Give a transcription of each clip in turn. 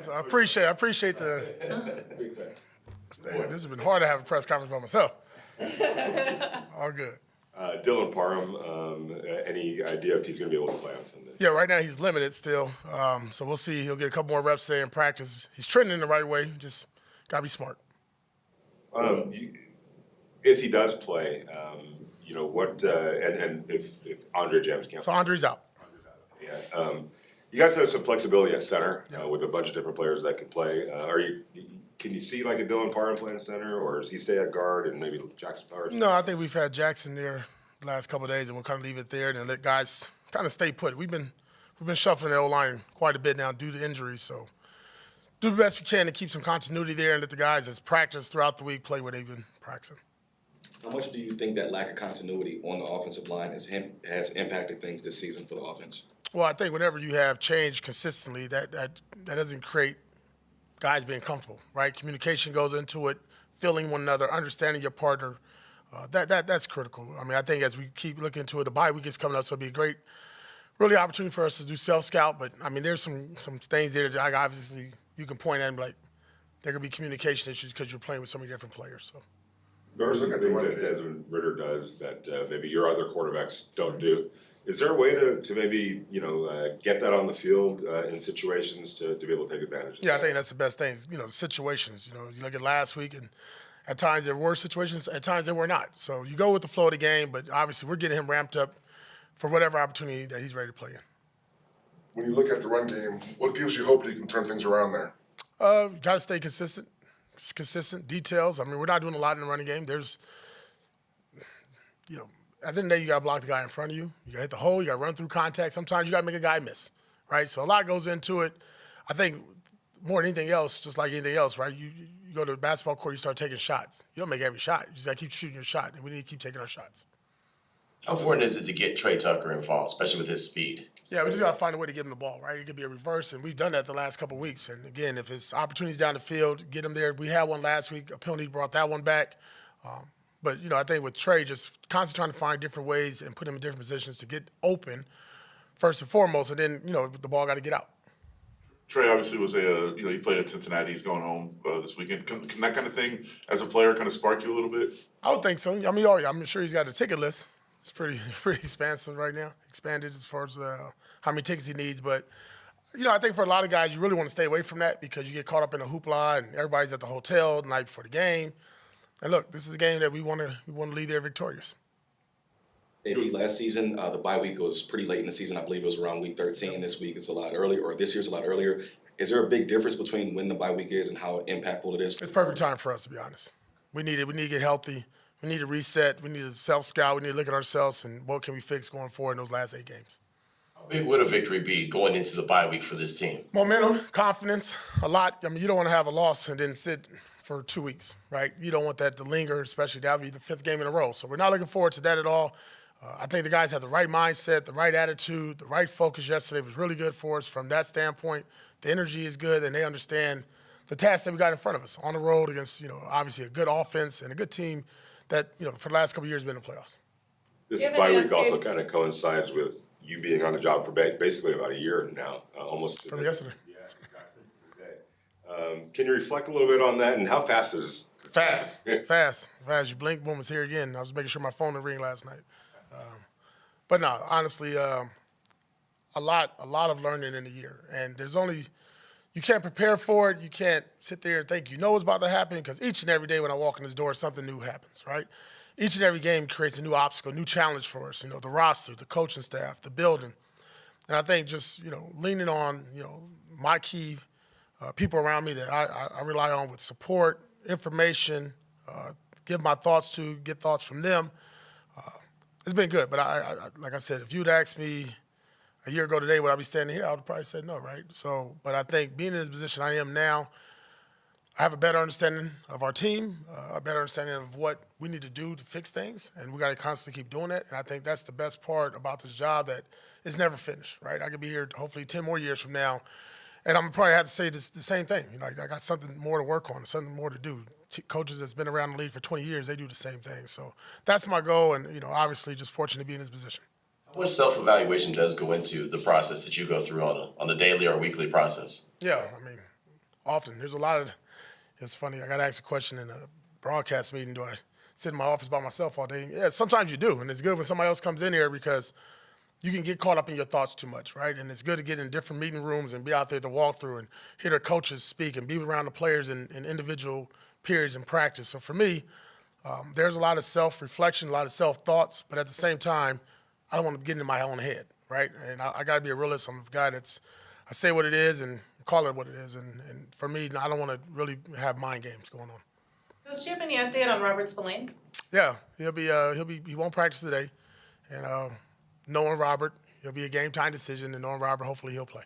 So I appreciate the. Big fan. This has been hard to have a press conference by myself. All good. Dylan Parham, any idea if he's going to be able to play on Sunday? Yeah, right now he's limited still. So we'll see. He'll get a couple more reps today in practice. He's trending in the right way. Just got to be smart. If he does play, what and if Andre James can't. So Andre's out. Yeah. You guys have some flexibility at center with a bunch of different players that can play. Can you see like a Dylan Parham playing center, or does he stay at guard and maybe Jackson Powers? No, I think we've had Jackson there the last couple of days, and we'll kind of leave it there and then let guys kind of stay put. We've been shuffling the O-line quite a bit now due to injuries, so do the best we can to keep some continuity there and let the guys that's practiced throughout the week play where they've been practicing. How much do you think that lack of continuity on the offensive line has impacted things this season for the offense? Well, I think whenever you have change consistently, that doesn't create guys being comfortable, right? Communication goes into it, feeling one another, understanding your partner. That's critical. I mean, I think as we keep looking into it, the bye week is coming up, so it'll be a great, really opportunity for us to do self-scout. But, I mean, there's some things there that obviously you can point at and be like, there could be communication issues because you're playing with so many different players. So. There are some things that Desmond Ritter does that maybe your other quarterbacks don't do. Is there a way to maybe, get that on the field in situations to be able to take advantage of that? Yeah, I think that's the best thing. Situations. You look at last week, and at times there were situations, at times there were not. So you go with the flow of the game, but obviously we're getting him ramped up for whatever opportunity that he's ready to play in. When you look at the run game, what gives you hope that you can turn things around there? Got to stay consistent. It's consistent details. I mean, we're not doing a lot in the running game. There's, at the end of the day, you got to block the guy in front of you. You got to hit the hole. You got to run through contact. Sometimes you got to make a guy miss, right? So a lot goes into it. I think more than anything else, just like anything else, right? You go to the basketball court, you start taking shots. You don't make every shot. You just got to keep shooting your shot, and we need to keep taking our shots. How important is it to get Trey Tucker involved, especially with his speed? Yeah, we just got to find a way to get him the ball, right? It could be a reverse, and we've done that the last couple of weeks. And, again, if it's opportunities down the field, get him there. We had one last week. A penalty brought that one back. But, I think with Trey, just constantly trying to find different ways and put him in different positions to get open first and foremost, and then, the ball got to get out. Trey obviously was he played at Cincinnati. He's going home this weekend. Can that kind of thing, as a player, kind of spark you a little bit? I would think so. I mean, I'm sure he's got a ticket list. It's pretty expansive right now, expanded as far as how many tickets he needs. But, I think for a lot of guys, you really want to stay away from that because you get caught up in a hoopla and everybody's at the hotel the night before the game. And look, this is a game that we want to leave there victorious. Maybe last season, the bye week was pretty late in the season. I believe it was around week 13. This week it's a lot earlier, or this year's a lot earlier. Is there a big difference between when the bye week is and how impactful it is? It's perfect time for us, to be honest. We need it. We need to get healthy. We need to reset. We need to self-scout. We need to look at ourselves and what can we fix going forward in those last 8 games. How big would a victory be going into the bye week for this team? Momentum, confidence, a lot. I mean, you don't want to have a loss and then sit for 2 weeks, right? You don't want that to linger, especially that would be the 5th game in a row. So we're not looking forward to that at all. I think the guys have the right mindset, the right attitude, the right focus yesterday was really good for us from that standpoint. The energy is good, and they understand the task that we got in front of us on the road against, obviously a good offense and a good team that, for the last couple of years has been in the playoffs. This bye week also kind of coincides with you being on the job for basically about a year now, almost. From yesterday. Yeah, exactly. Today. Can you reflect a little bit on that, and how fast is Fast. You blink, boom, it's here again. I was making sure my phone didn't ring last night. But no, honestly, a lot of learning in a year. And you can't prepare for it. You can't sit there and think what's about to happen because each and every day when I walk in this door, something new happens, right? Each and every game creates a new obstacle, a new challenge for us, the roster, the coaching staff, the building. And I think just, leaning on, my key people around me that I rely on with support, information, give my thoughts to, get thoughts from them. It's been good, but I like I said, if you'd asked me a year ago today, would I be standing here? I would have probably said no, right? So, but I think being in this position I am now, I have a better understanding of our team, a better understanding of what we need to do to fix things, and we got to constantly keep doing it. And I think that's the best part about this job, that it's never finished, right? I could be here hopefully 10 more years from now, and I'm probably have to say the same thing. Like, I got something more to work on, something more to do. Coaches that's been around the league for 20 years, they do the same thing. So that's my goal, and obviously just fortunate to be in this position. How much self-evaluation does go into the process that you go through on a daily or weekly process? Yeah, I mean, often. There's a lot of. It's funny. I got asked a question in a broadcast meeting. Do I sit in my office by myself all day? Yeah, sometimes you do, and it's good when somebody else comes in here because you can get caught up in your thoughts too much, right? And it's good to get in different meeting rooms and be out there to walk through and hear their coaches speak and be around the players in individual periods in practice. So for me, there's a lot of self-reflection, a lot of self-thoughts, but at the same time, I don't want to get into my own head, right? And I got to be a realist. I'm a guy I say what it is and call it what it is. And for me, I don't want to really have mind games going on. Coach, do you have any update on Robert Spillane? Yeah, he won't practice today. And knowing Robert, he'll be a game time decision, and knowing Robert, hopefully he'll play.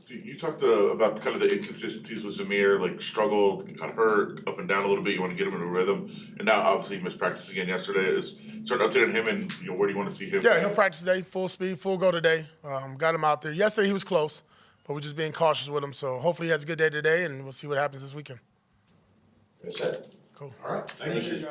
You talked about kind of the inconsistencies with Zamir, like struggled, kind of hurt, up and down a little bit. You want to get him in a rhythm, and now obviously he missed practice again yesterday. Is sort of updating him, and where do you want to see him? Yeah, he'll practice today, full speed, full go today. Got him out there. Yesterday he was close, but we're just being cautious with him. So hopefully he has a good day today, and we'll see what happens this weekend. Good set. Cool. All right, thank you.